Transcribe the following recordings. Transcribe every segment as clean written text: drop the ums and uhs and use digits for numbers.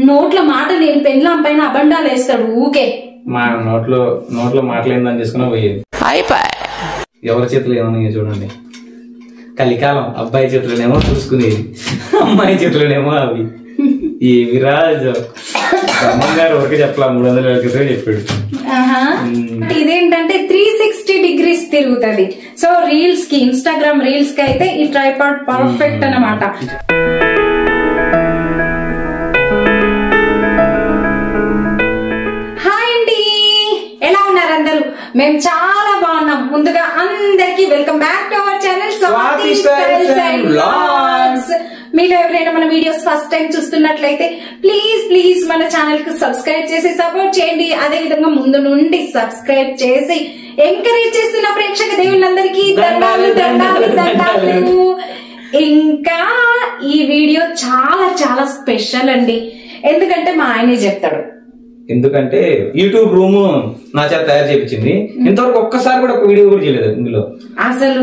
నోట్ల మాట నేను పెళ్ళాం పైన అబండాలు వేస్తాడు ఊకే. మా నోట్లో మాటలేందని చేసుకున్నా పోయేది. ఎవరి చేతులు ఏమన్నా చూడండి, కలికాలం అబ్బాయి చేతులనేమో చూసుకునేది, అమ్మాయి చేతులనేమో అవి. ఈ విరాజ్ గారు వరకు చెప్పలా 300 క్రితం చెప్పాడు. ఇదేంటంటే 360 degrees తిరుగుతుంది. సో రీల్స్ కి, ఇన్స్టాగ్రామ్ రీల్స్ కి అయితే ఈ ట్రైపాడ్ పర్ఫెక్ట్ అన్నమాట. హాయ్ అండి, ఎలా ఉన్నారు అందరూ? మేము చాలా బాగున్నాం. ముందుగా అందరికి welcome back to our channel Swathi styles and vlogs. మీరు ఎవరైనా మన వీడియోస్ ఫస్ట్ టైం చూస్తున్నట్లయితే ప్లీజ్ మన ఛానల్ కు సబ్స్క్రైబ్ చేసి సపోర్ట్ చేయండి. అదే విధంగా ముందు నుండి సబ్స్క్రైబ్ చేసి ఎంకరేజ్ చేస్తున్న ప్రేక్షక దేవుళ్ళందరికీ దండాలు. ఇంకా ఈ వీడియో చాలా స్పెషల్ అండి, ఎందుకంటే మా ఆయనే చెప్తాడు. ఎందుకంటే యూట్యూబ్ రూమ్ నా చేత తయారు చేయించింది. ఇంతవరకు ఒక్కసారి కూడా ఒక వీడియో కూడా చేయలేదు ఇందులో. అసలు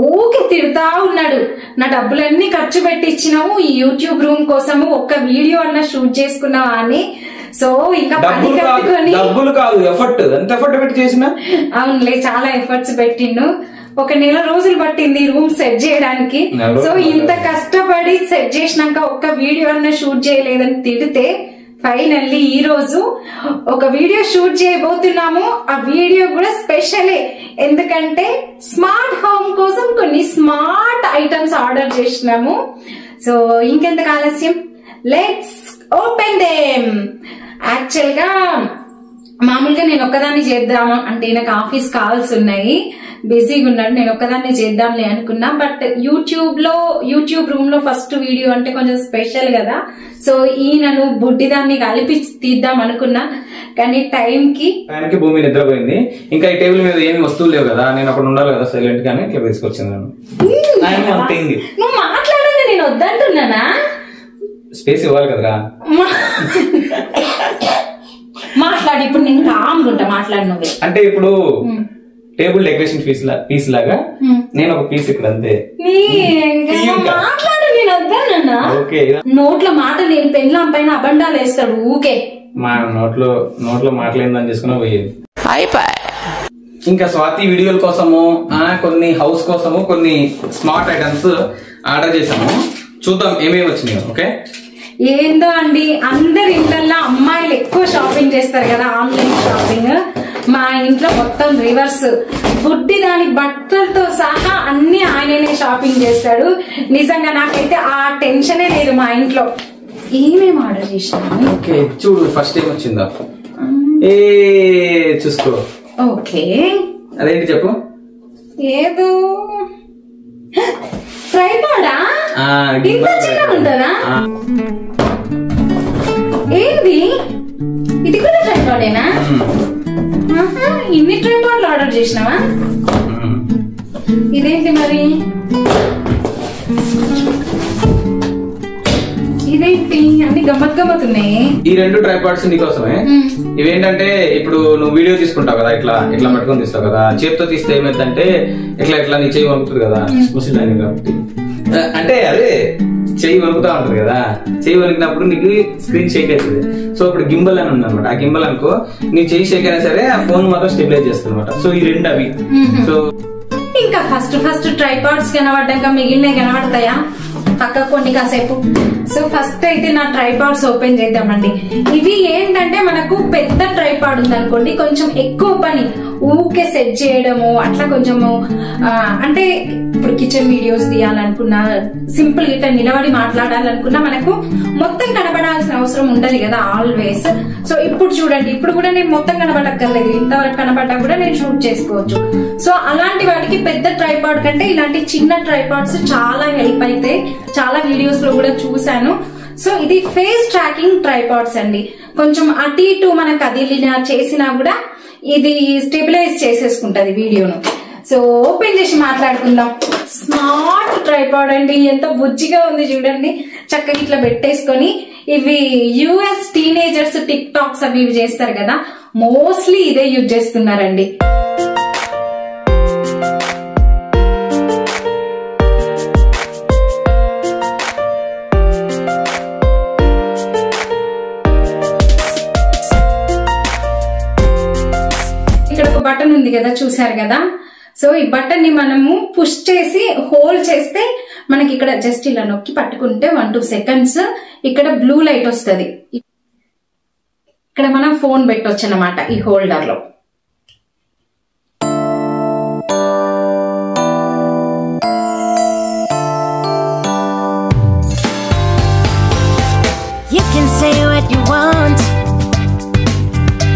ఊకే తిడతా ఉన్నాడు, నా డబ్బులన్నీ ఖర్చు పెట్టి ఇచ్చినావు ఈ యూట్యూబ్ రూమ్ కోసము, ఒక్క వీడియో అన్నా షూట్ చేసుకున్నావా అని. సో ఇంకా డబ్బులు కాదు, ఎఫర్ట్. ఎంత ఎఫర్ట్ పెట్టి చేసినా. అవునులే, చాలా ఎఫర్ట్స్ పెట్టిండు. 1 నెల రోజులు పట్టింది రూమ్ సెట్ చేయడానికి. సో ఇంత కష్టపడి సెట్ చేసినాక ఒక్క వీడియో అన్నా షూట్ చేయలేదని తిడితే ఫైనల్లీ ఈ రోజు ఒక వీడియో షూట్ చేయబోతున్నాము. ఆ వీడియో కూడా స్పెషలే, ఎందుకంటే స్మార్ట్ హోమ్ కోసం కొన్ని స్మార్ట్ ఐటమ్స్ ఆర్డర్ చేసినాము. సో ఇంకెందుకు ఆలస్యం, లెట్స్ ఓపెన్ దెమ్. యాక్చువల్ గా మామూలుగా నేను ఒక్కదాన్ని చేద్దాము అంటే నాకు ఆఫీస్ కాల్స్ ఉన్నాయి, బిజీగా ఉన్నాడు, నేను ఒక్కదాన్ని చేద్దాంలే అనుకున్నా. బట్ యూట్యూబ్ రూమ్ లో ఫస్ట్ వీడియో అంటే కొంచెం స్పెషల్ కదా. సో ఈయనను బుడ్డిదాన్ని కలిపి తీద్దాం అనుకున్నా, కానీ టైంకి భూమి నిద్రపోయింది. ఇంకా ఈ టేబుల్ మీద ఏమి వస్తువులు లేవు కదా, నేను అక్కడ ఉండాలి కదా సైలెంట్ గానే ఇట్లా తీసుకొచ్చింది. నువ్వు మాట్లాడాలి, నేను వద్దంటున్నానా? స్పేస్ ఇవ్వాలి కదరా. మాట్లాడి ఇప్పుడు నేను కామ్గుంటా, మాట్లాడినవి అంటే ఇప్పుడు టేబుల్ డెకరేషన్ పీస్ లాగా నేను ఒక పీస్ ఇక్కడ అంతే. మాట్లాడు, నేను వద్దానన్నా. నోట్ల మాట నేను పెళ్ళాం పైన అబండాలు వేస్తాడు ఊకే. మా నోట్లో మాటలేందని చేసుకున్నా పోయేది. ఇంకా స్వాతి వీడియోల కోసము, కొన్ని హౌస్ కోసము కొన్ని స్మార్ట్ ఐటమ్స్ ఆర్డర్ చేసాము. చూద్దాం ఏమేమి వచ్చినాయి. ఓకే, ఏందో అండి, అందరి ఇంట్లో అమ్మాయిలు ఎక్కువ షాపింగ్ చేస్తారు కదా, ఆన్లైన్ షాపింగ్. మా ఇంట్లో మొత్తం రివర్స్, బుడ్డి దాని బట్టలతో సహా అన్ని ఆయననే షాపింగ్ చేస్తాడు. నిజంగా నాకైతే ఆ టెన్షనే లేదు మా ఇంట్లో. ఏమేమి ఆర్డర్ చేసినాను? ఓకే చూడు, ఫస్ట్ ఏం వచ్చిందా చూసుకో. ఓకే, అదేంటి చెప్పు. ఏదో ట్రైపాడా, ఇంత చిన్నగా ఉంటుందా? ఏంది ఇది కూడా ట్రైపాడేనా? ఇన్ని ట్రైపాడ్లు ఆర్డర్ చేసినావా? ఇదేంటి మరి, ఇదేంటి అన్ని గమ్మత్ ఉన్నాయి. ఈ 2 ట్రైపాడ్స్ నీకోసమే. ఇవేంటంటే ఇప్పుడు నువ్వు వీడియో తీసుకుంటావు కదా, ఇట్లా పట్టుకొని తీస్తావు కదా, చేతితో తీస్తే ఏమైందంటే ఇట్లా నీ చెయ్యి వణుకుతుంది కదా, ముసలి కాబట్టి. అంటే అదే చెయ్యి వణుకుతా ఉంటది కదా, చెయ్యి వణికినప్పుడు నీకు స్క్రీన్ షేక్ అవుతుంది. సో ఇప్పుడు గింబల్ అని ఉంది అనమాట. ఆ గింబల్ అనుకో నీ చెయ్యి షేక్ అయినా సరే ఆ ఫోన్ మాత్రం స్టెబిలైజ్ చేస్తుంది అనమాట. సో ఈ 2 అవి. సో ఇంకా ఫస్ట్ ట్రైపాడ్స్ కనబడ్డాక మిగిలినవి కనబడతాయా? పక్క కొన్ని కాసేపు. సో ఫస్ట్ అయితే నా ట్రైపాడ్స్ ఓపెన్ చేద్దామండి. ఇవి ఏంటంటే మనకు పెద్ద ట్రైపాడ్ ఉంది అనుకోండి, కొంచెం ఎక్కువ పని, ఊకే సెట్ చేయడము అట్లా కొంచెము. అంటే ఇప్పుడు కిచెన్ వీడియోస్ తీయాలనుకున్నా, సింపుల్ గా నిలబడి మాట్లాడాలనుకున్నా మనకు మొత్తం కనబడాల్సిన అవసరం ఉండదు కదా ఆల్వేస్. సో ఇప్పుడు చూడండి, ఇప్పుడు కూడా నేను మొత్తం కనబడక్కర్లేదు, ఇంతవరకు కనబడ్డా కూడా నేను షూట్ చేసుకోవచ్చు. సో అలాంటి వాటికి పెద్ద ట్రైపాడ్ కంటే ఇలాంటి చిన్న ట్రైపాడ్స్ చాలా హెల్ప్ అయితే, చాలా వీడియోస్ లో కూడా చూసాను. సో ఇది ఫేస్ ట్రాకింగ్ ట్రైపాడ్స్ అండి. కొంచెం అటు ఇటు మనం కదిలినా చేసినా కూడా ఇది స్టెబిలైజ్ చేసేసుకుంటది వీడియోను. సో ఓపెన్ చేసి మాట్లాడుకుందాం. స్మార్ట్ ట్రైపాడ్ అండి, ఎంత బుజ్జిగా ఉంది చూడండి. చక్కగా ఇట్లా పెట్టేసుకొని, ఇవి యుఎస్ టీనేజర్స్ టిక్ టాక్స్ అవి ఇవి చేస్తారు కదా, మోస్ట్లీ ఇదే యూజ్ చేస్తున్నారండి. బటన్ ఉంది కదా, చూసారు కదా. సో ఈ బటన్ ని మనము పుష్ చేసి హోల్డ్ చేస్తే మనకి ఇక్కడ జస్ట్ ఇలా నొక్కి పట్టుకుంటే 1-2 seconds ఇక్కడ బ్లూ లైట్ వస్తుంది. ఇక్కడ మనం ఫోన్ పెట్టొచ్చు అన్నమాట ఈ హోల్డర్ లో.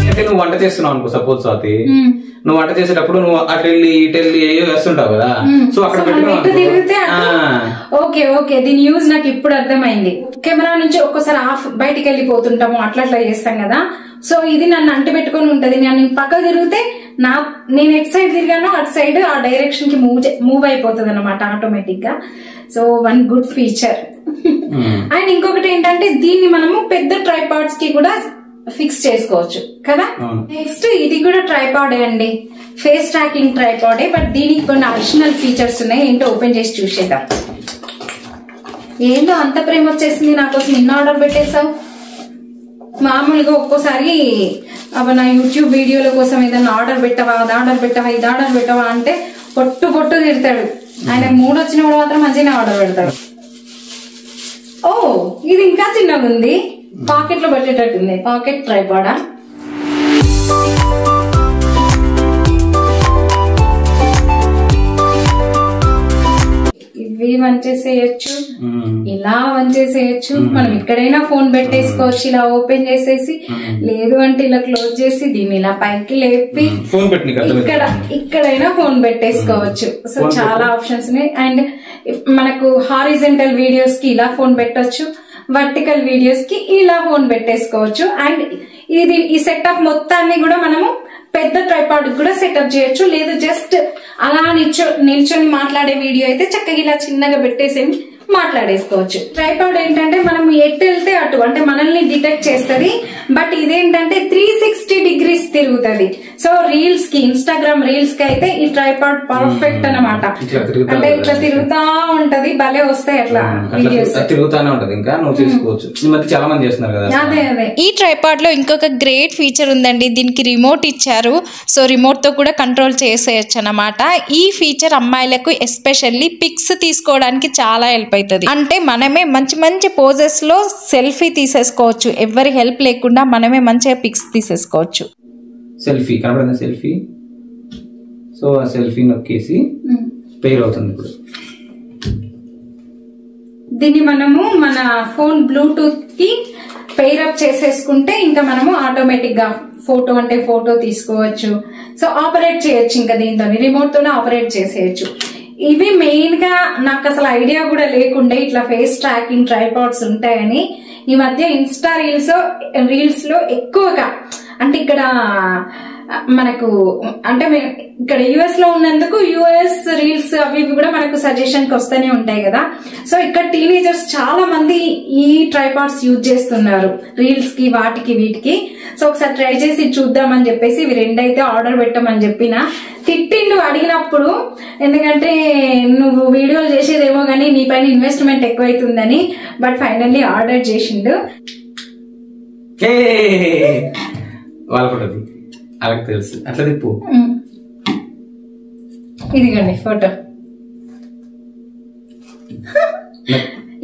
అంటే నువ్వు వంట చేస్తున్నావు అనుకో, సపోజ్ స్వాతి, నువ్వు వంట చేసేటప్పుడు నువ్వు అటు వెళ్ళి ఇటు వెళ్ళి ఏయో వేస్తుంటావు కదా, సో అక్కడ తిరిగితే ఓకే ఓకే, దీని యూజ్ నాకు ఇప్పుడు అర్థమైంది. కెమెరా నుంచి ఒక్కోసారి ఆఫ్ బయటికి వెళ్ళిపోతుంటాము, అట్లా చేస్తాం కదా. సో ఇది నన్ను అంటి పెట్టుకుని ఉంటది. నేను పక్కకు తిరిగితే నేను ఎటు సైడ్ తిరిగానో అటు సైడ్ ఆ డైరెక్షన్ కి మూవ్ అయిపోతుంది అనమాట ఆటోమేటిక్ గా. So one good feature. And ఇంకొకటి ఏంటంటే దీన్ని మనము పెద్ద ట్రైపాడ్స్ కి కూడా ఫిక్స్ చేసుకోవచ్చు కదా. నెక్స్ట్ ఇది కూడా ట్రైపాడే అండి, ఫేస్ ట్రాకింగ్ ట్రైపాడే. బట్ దీనికి కొన్ని అడిషనల్ ఫీచర్స్ ఉన్నాయి, ఏంటో ఓపెన్ చేసి చూసేద్దాం. ఏంటో అంత ప్రేమ వచ్చేసింది నా కోసం, నిన్న ఆర్డర్ పెట్టేసావు. మామూలుగా ఒక్కోసారి నా యూట్యూబ్ వీడియోల కోసం ఏదైనా ఆర్డర్ పెట్టవా, అది ఆర్డర్ పెట్టవా, ఇది ఆర్డర్ పెట్టవా అంటే పొట్టు తిడతాడు. ఆయన మూడు వచ్చినప్పుడు మాత్రం మంచిగా ఆర్డర్ పెడతాడు. ఓ ఇది ఇంకా చిన్నగా ఉంది, పాకెట్ లో పెట్టేటట్టుంది. పాకెట్ ట్రైపాడా? ఇవి వంచేసేయచ్చు, ఇలా వంచేసేయచ్చు. మనం ఎక్కడైనా ఫోన్ పెట్టేసుకోవచ్చు ఇలా ఓపెన్ చేసేసి. లేదు అంటే ఇలా క్లోజ్ చేసి దీన్ని ఇలా పైకి లేపి ఇక్కడైనా ఫోన్ పెట్టేసుకోవచ్చు. సో చాలా ఆప్షన్స్ ఉన్నాయి. అండ్ మనకు హారిజెంటల్ వీడియోస్ కి ఇలా ఫోన్ పెట్టొచ్చు, వర్టికల్ వీడియోస్ కి ఇలా ఫోన్ పెట్టేసుకోవచ్చు. అండ్ ఈ సెటప్ మొత్తాన్ని కూడా మనము పెద్ద ట్రైపాడ్ కూడా సెటప్ చేయొచ్చు. లేదు జస్ట్ అలా నిల్చొని మాట్లాడే వీడియో అయితే చక్కగా ఇలా చిన్నగా పెట్టేసి మాట్లాడేసుకోవచ్చు. ట్రైపాడ్ ఏంటంటే మనం ఎటు వెళ్తే అటు అంటే మనల్ని డిటెక్ట్ చేస్తుంది. బట్ ఇదేంటంటే 360 degrees తిరుగుతుంది. సో రీల్స్ కి, ఇన్స్టాగ్రామ్ రీల్స్ కి అయితే ఈ ట్రైపాడ్ పర్ఫెక్ట్ అన్నమాట. అంటే ఇట్లా తిరుగుతా ఉంటది, భలే వస్తాయి అట్లా వీడియోస్, తిరుగుతానే ఉంటది. ఇంకా నువ్వు చేసుకోవచ్చు, ఈ మధ్య చాలా మంది చేస్తున్నారు కదా. అదే అదే. ఈ ట్రైపాడ్ లో ఇంకొక గ్రేట్ ఫీచర్ ఉందండి, దీనికి రిమోట్ ఇచ్చారు. సో రిమోట్ తో కూడా కంట్రోల్ చేసేయచ్చు అన్నమాట. ఈ ఫీచర్ అమ్మాయిలకు ఎస్పెషల్లీ పిక్స్ తీసుకోవడానికి చాలా హెల్ప్ అవుతుంది. అంటే మనమే మంచి మంచి పోజెస్ లో సెల్ఫీ తీసేసుకోవచ్చు, ఎవరి హెల్ప్ లేకుండా మనమే మంచిగా పిక్స్ తీసేసుకోవచ్చు. సెల్ఫీ కనబడిందా? సెల్ఫీ. సో ఆ సెల్ఫీ నొక్కేసి పేర్ అవుతుంది. ఇప్పుడు దీన్ని మనము మన ఫోన్ బ్లూటూత్ కి పెయిర్ అప్ చేసేసుకుంటే ఇంకా మనము ఆటోమేటిక్ గా ఫోటో అంటే ఫోటో తీసుకోవచ్చు. సో ఆపరేట్ చేయొచ్చు, ఇంకా దీంతో రిమోట్ తోనే ఆపరేట్ చేసేయచ్చు. ఇవి మెయిన్ గా నాకు అసలు ఐడియా కూడా లేకుండే ఇట్లా ఫేస్ ట్రాకింగ్ ట్రైపాడ్స్ ఉంటాయని. ఈ మధ్య ఇన్స్టా రీల్స్ లో ఎక్కువగా అంటే ఇక్కడ మనకు అంటే ఇక్కడ యుఎస్ లో ఉన్నందుకు యుఎస్ రీల్స్ అవి కూడా మనకు సజెషన్ కి వస్తూనే ఉంటాయి కదా. సో ఇక్కడ టీనేజర్స్ చాలా మంది ఈ ట్రైపాడ్స్ యూజ్ చేస్తున్నారు రీల్స్ కి, వాటికి వీటికి. సో ఒకసారి ట్రై చేసి చూద్దామని చెప్పేసి ఇవి రెండైతే ఆర్డర్ పెట్టమని చెప్పిన. తిట్టిండు అడిగినప్పుడు, ఎందుకంటే నువ్వు వీడియోలు చేసేదేమో గానీ నీ పైన ఇన్వెస్ట్మెంట్ ఎక్కువైతుందని. బట్ ఫైనల్లీ ఆర్డర్ చేసిండు. వాళ్ళ ఫోటో అలాగే తెలుసు, అట్లా తిప్పు. ఇదిగోండి ఫోటో.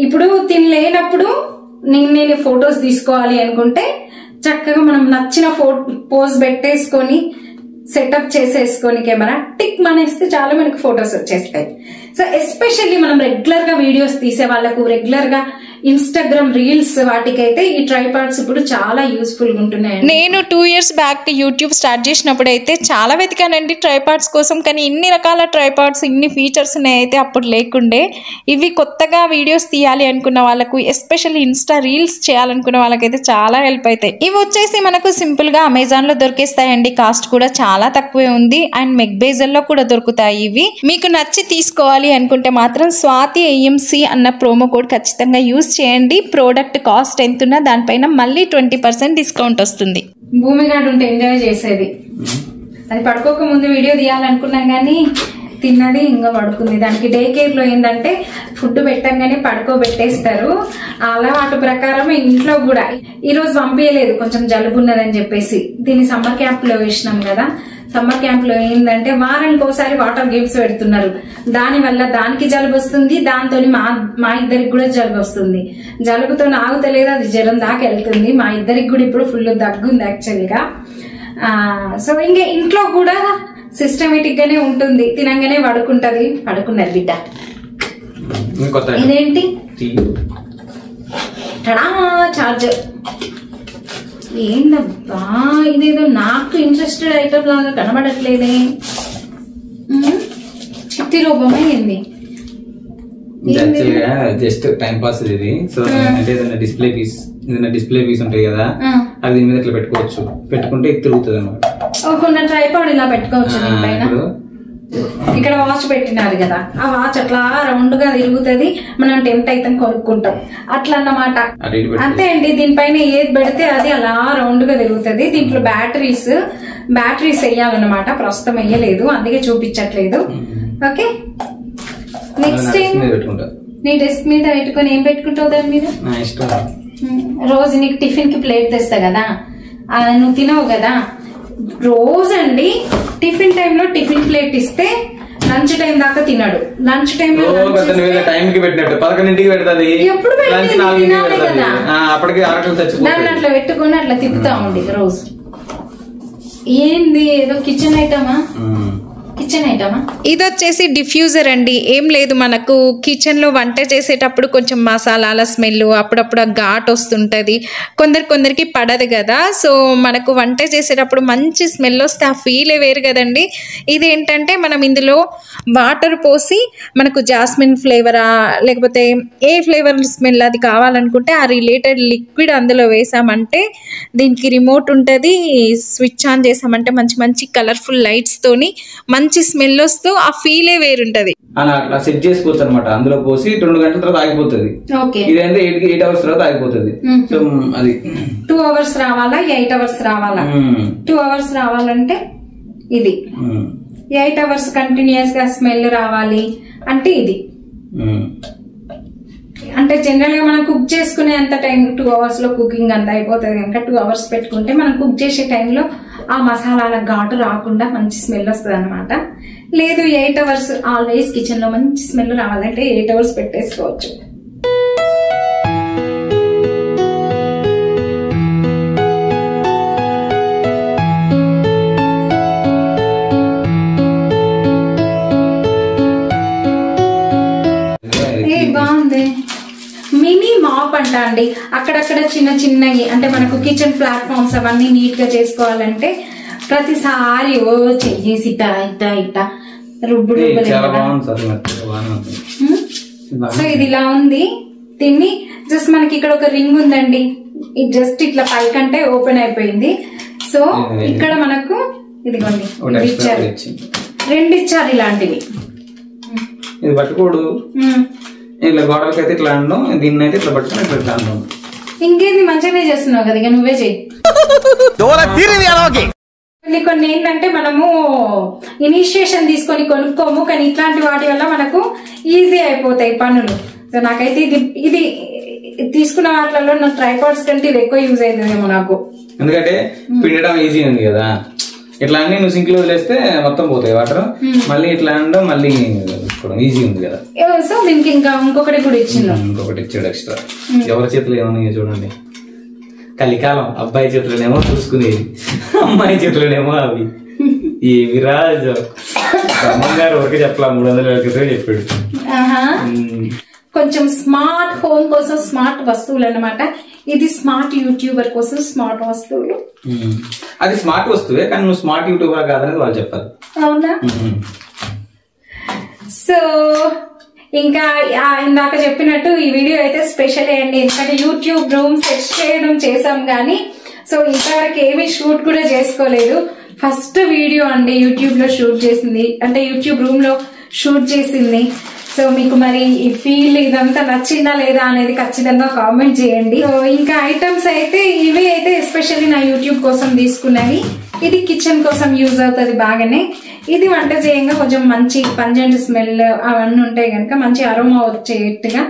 ఇప్పుడు తినలేనప్పుడు నేను ఫొటోస్ తీసుకోవాలి అనుకుంటే చక్కగా మనం నచ్చిన పోజ్ పెట్టేసుకొని సెటప్ చేసేసుకొని కెమెరా టిక్ మనేస్తే చాలా మనకి ఫొటోస్ వచ్చేస్తాయి. సో ఎస్పెషల్లీ మనం రెగ్యులర్ గా వీడియోస్ తీసే వాళ్ళకు, రెగ్యులర్ గా ఇన్స్టాగ్రామ్ రీల్స్ వాటికైతే ఈ ట్రైపాడ్స్ ఇప్పుడు చాలా యూస్ఫుల్ గా ఉంటున్నాయి. నేను 2 years బ్యాక్ యూట్యూబ్ స్టార్ట్ చేసినప్పుడు అయితే చాలా వెతికానండి ట్రైపాడ్స్ కోసం, కానీ ఇన్ని రకాల ట్రైపాడ్స్, ఇన్ని ఫీచర్స్ అయితే అప్పుడు లేకుండే. ఇవి కొత్తగా వీడియోస్ తీయాలి అనుకున్న వాళ్ళకు, ఎస్పెషల్లీ ఇన్స్టా రీల్స్ చేయాలనుకున్న వాళ్ళకైతే చాలా హెల్ప్ అవుతాయి. ఇవి వచ్చేసి మనకు సింపుల్ గా అమెజాన్ లో దొరికేస్తాయండి, కాస్ట్ కూడా చాలా తక్కువే ఉంది. అండ్ మెక్బేజల్ లో కూడా దొరుకుతాయి. ఇవి మీకు నచ్చి తీసుకోవాలి అనుకుంటే మాత్రం స్వాతి AMC అన్న ప్రోమో కోడ్ ఖచ్చితంగా యూజ్ చేయండి. ప్రోడక్ట్ కాస్ట్ ఎంతున్నా దానిపైన మళ్ళీ 20% డిస్కౌంట్ వస్తుంది. భూమి గార్డ్ ఉంటే ఎంజాయ్ చేసేది, అది పడుకోక ముందు వీడియో తీయాలనుకున్నాం కానీ తిన్నది ఇంకా పడుకుంది. దానికి డే కేర్ లో ఏంటంటే ఫుడ్ పెట్టంగానే పడుకోబెట్టేస్తారు. అలవాటు ప్రకారం ఇంట్లో కూడా ఈ రోజు పంపించలేదు, కొంచెం జలుబు ఉన్నదని చెప్పేసి. దీన్ని సమ్మర్ క్యాంప్ లో వేసినాం కదా. సమ్మర్ క్యాంప్ లో ఏంటంటే వారానికి ఒకసారి వాటర్ గేమ్స్ పెడుతున్నారు. దాని వల్ల దానికి జలుబు వస్తుంది, దాంతో మా ఇద్దరికి కూడా జలుబు వస్తుంది. జలుబుతో ఆగుతలేదు, అది జ్వరం దాకా వెళ్తుంది. మా ఇద్దరికి కూడా ఇప్పుడు ఫుల్ దగ్గుంది యాక్చువల్ గా. సో ఇంకా ఇంట్లో కూడా సిస్టమేటిక్ గానే ఉంటుంది, తినంగానే పడుకున్నది బిడ్డ. ఇదేంటి చార్జర్, ఏందబ్బా ఇదేదో నాకు ఇంట్రెస్టెడ్ ఐటమ్ లాగా కనబడట్లేదే. చిట్టి రూపమే ఏంది, జస్ట్ టైం పాస్ ఇది. సో అంటే ఏదైనా డిస్ప్లే పీస్ ఉంటాయి కదా, అది దీని మీద ఇట్లా పెట్టుకోవచ్చు, పెట్టుకుంటే ఇది తిరుగుతుంది అనమాట. ఒక ట్రైపాడ్ ఇలా పెట్టుకోవచ్చు పైన. ఇక్కడ వాచ్ పెట్టినారు కదా, ఆ వాచ్ అట్లా రౌండ్ గా తిరుగుతుంది, మనం టెంప్ట్ అయితే కొనుక్కుంటాం అట్లా అన్నమాట. అంతే అండి, దీనిపైన ఏది పెడితే అది అలా రౌండ్ గా తిరుగుతుంది. దీంట్లో బ్యాటరీస్ వేయాలన్నమాట, ప్రస్తుతం వేయలేదు అందుకే చూపించట్లేదు. ఓకే, నెక్స్ట్ నీ డెస్క్ మీద పెట్టుకొని ఏం పెట్టుకుంటావు దాని మీద? రోజు నీకు టిఫిన్ కి ప్లేట్ తెస్తా కదా, నువ్వు తినవు కదా రోజు అండి. టిఫిన్ టైంలో టిఫిన్ ప్లేట్ ఇస్తే లంచ్ టైం దాకా తినడు. లంచ్ టైం ఎప్పుడు తినాలి కదా, దాన్ని అట్లా పెట్టుకుని అట్లా తిప్పుతా ఉండి రోజు. ఏంది ఏదో కిచెన్ ఐటమా? ఇది వచ్చేసి డిఫ్యూజర్ అండి. ఏం లేదు, మనకు కిచెన్ లో వంట చేసేటప్పుడు కొంచెం మసాలాల స్మెల్, అప్పుడప్పుడు ఆ ఘాట్ వస్తుంటది, కొందరికి పడదు కదా. సో మనకు వంట చేసేటప్పుడు మంచి స్మెల్ వస్తే ఆ ఫీలే వేరు కదండి. ఇదేంటంటే మనం ఇందులో వాటర్ పోసి మనకు జాస్మిన్ ఫ్లేవరా లేకపోతే ఏ ఫ్లేవర్ స్మెల్ అది కావాలనుకుంటే ఆ రిలేటెడ్ లిక్విడ్ అందులో వేసామంటే దీనికి రిమోట్ ఉంటుంది, స్విచ్ ఆన్ చేసామంటే మంచి మంచి కలర్ఫుల్ లైట్స్ తోని మంచి స్మెల్ వస్తూ ఆ ఫీలే వేరుంటది. అలా అట్లా సెట్ చేసుకోవచ్చు అనమాట. అందులో పోసి 2 గంటల తర్వాత ఆగిపోతుంది. ఇదంటే 8 hours తర్వాత ఆగిపోతుంది. సో అది 2 hours రావాలా 8 hours రావాలా? 2 hours రావాలంటే ఇది, 8 hours కంటిన్యూస్ గా స్మెల్ రావాలి అంటే ఇది. అంటే జనరల్ గా మనం కుక్ చేసుకునే అంత టైం 2 hours లో కుకింగ్ అంతా అయిపోతుంది కనుక 2 hours పెట్టుకుంటే మనం కుక్ చేసే టైంలో ఆ మసాలాల ఘాటు రాకుండా మంచి స్మెల్ వస్తుంది అనమాట. లేదు 8 hours ఆల్వేస్ కిచెన్ లో మంచి స్మెల్ రావాలంటే 8 hours పెట్టేసుకోవచ్చు. బాగుంది, మినీ మాప్ అంట అండి. అక్కడక్కడ చిన్నవి అంటే మనకు కిచెన్ ప్లాట్ఫామ్స్ అవన్నీ నీట్ గా చేసుకోవాలంటే ప్రతిసారి ఓ చెయ్యేసి ఇట్ట రుబ్బుడు. సో ఇది ఇలా ఉంది. దీన్ని జస్ట్ మనకి ఇక్కడ ఒక రింగ్ ఉందండి, ఇది జస్ట్ ఇట్లా పైకంటే ఓపెన్ అయిపోయింది. సో ఇక్కడ మనకు ఇదిగోండి ఇచ్చారు, 2 ఇచ్చారు ఇలాంటివి. ఇది పట్టుకోడు, ఇట్లా గోడలకి అయితే ఇట్లా అండం, దీన్ని అయితే ఇట్లా పట్టుకుని ఇట్లా అండం. ఇంకేంది మంచిగానే చేస్తున్నావు కదా, ఇక నువ్వే చెయ్యి. కొన్ని ఏంటంటే మనము ఇనిషియేషన్ తీసుకొని కొనుక్కోము, కానీ ఇట్లాంటి వాటి వల్ల మనకు ఈజీ అయిపోతాయి పనులు. సో నాకైతే ఇది తీసుకున్న వాటిలో నా ట్రైపాడ్స్ కంటే ఇది ఎక్కువ యూజ్ అవుతుందేమో నాకు. ఎందుకంటే పిండడం ఈజీ ఉంది కదా, ఇట్లా అన్ని నువ్వు సింక్ లో వదిలేస్తే మొత్తం పోతాయి వాటర్, మళ్ళీ ఇట్లా అనడం మళ్ళీ ఈజీ ఉంది కదా. సో దీనికి ఇంకా ఇంకొకటి కూడా ఇచ్చాడు ఎక్స్ట్రా. ఎవరి చేతులు ఏమన్నా చూడండి, కలికాలం అబ్బాయి చేతులనేమో చూసుకునేది, అమ్మాయి చేతులనేమో అవి. ఏమి రాజు అమ్మగారు వరకు చెప్పలా, 300 క్రితమే చెప్పాడు. కొంచెం స్మార్ట్ హోమ్ కోసం స్మార్ట్ వస్తువులు అన్నమాట. ఇది స్మార్ట్ యూట్యూబర్ కోసం స్మార్ట్ వస్తువులు. అది స్మార్ట్ వస్తువే, కానీ నువ్వు స్మార్ట్ యూట్యూబర్ కాదనేది వాళ్ళు చెప్పాలి. అవునా? సో ఇంకా ఇందాక చెప్పినట్టు ఈ వీడియో అయితే స్పెషల్ అండి, ఎందుకంటే యూట్యూబ్ రూమ్ సెట్ చేయడం చేసాం కానీ సో ఇంతవరకు ఏమీ షూట్ కూడా చేసుకోలేదు. ఫస్ట్ వీడియో అండి యూట్యూబ్ లో షూట్ చేసింది, అంటే యూట్యూబ్ రూమ్ లో షూట్ చేసింది. సో మీకు మరి ఈ ఫీల్ ఇదంతా నచ్చిందా లేదా అనేది ఖచ్చితంగా కామెంట్ చేయండి. సో ఇంకా ఐటమ్స్ అయితే ఇవి అయితే ఎస్పెషల్లీ నా యూట్యూబ్ కోసం తీసుకున్నవి. ఇది కిచెన్ కోసం యూజ్ అవుతుంది బాగానే. ఇది వంట చేయంగా కొంచెం మంచి పంజెంట్ స్మెల్ అవన్నీ ఉంటాయి కనుక మంచి అరోమా వచ్చేట్టుగా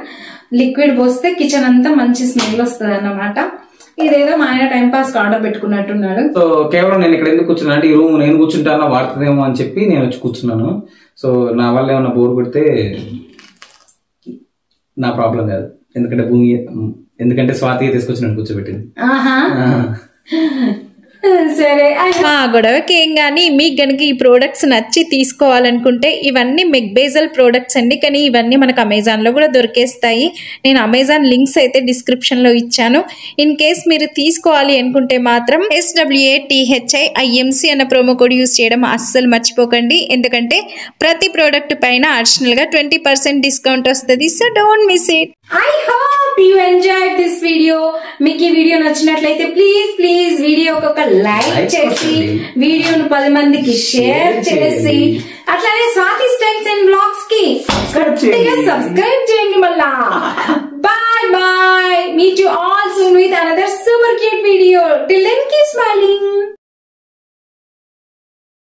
లిక్విడ్ పోస్తే కిచెన్ అంతా మంచి స్మెల్ వస్తుంది అన్నమాట. ఇదేదో మా ఆయన టైం పాస్ ఆర్డర్ పెట్టుకున్నట్టున్నాడు. సో కేవలం నేను ఇక్కడ ఎందుకు కూర్చున్నా అంటే ఈ రూమ్ నేను కూర్చుంటానా వాడుతుందేమో అని చెప్పి నేను వచ్చి కూర్చున్నాను. సో నా వల్ల ఏమన్నా బోర్ కొడితే నా ప్రాబ్లం కాదు, ఎందుకంటే స్వాతి తీసుకొచ్చి నన్ను కూర్చోబెట్టింది. సరే మా గొడవకి ఏం కానీ మీకు గనుక ఈ ప్రోడక్ట్స్ నచ్చి తీసుకోవాలనుకుంటే ఇవన్నీ మెక్బేజల్ ప్రోడక్ట్స్ అండి, కానీ ఇవన్నీ మనకు అమెజాన్లో కూడా దొరికేస్తాయి. నేను అమెజాన్ లింక్స్ అయితే డిస్క్రిప్షన్లో ఇచ్చాను. ఇన్ కేస్ మీరు తీసుకోవాలి అనుకుంటే మాత్రం SWATHIIMC అన్న ప్రోమో కోడ్ యూస్ చేయడం అస్సలు మర్చిపోకండి, ఎందుకంటే ప్రతి ప్రోడక్ట్ పైన అడిషనల్గా 20% డిస్కౌంట్ వస్తుంది. So don't miss it. I hope you enjoyed this video. మీకు ఈ వీడియో నచ్చినట్లయితే ప్లీజ్ వీడియోకి ఒక లైక్ చేసి వీడియోను 10 మందికి షేర్ చేసి అట్లానే స్వాతి స్టైల్స్ అండ్ వ్లాగ్స్ కి గట్టిగా సబ్స్క్రైబ్ చేయండి. మళ్ళా bye. Meet you all soon with another super cute video. Till then keep smiling.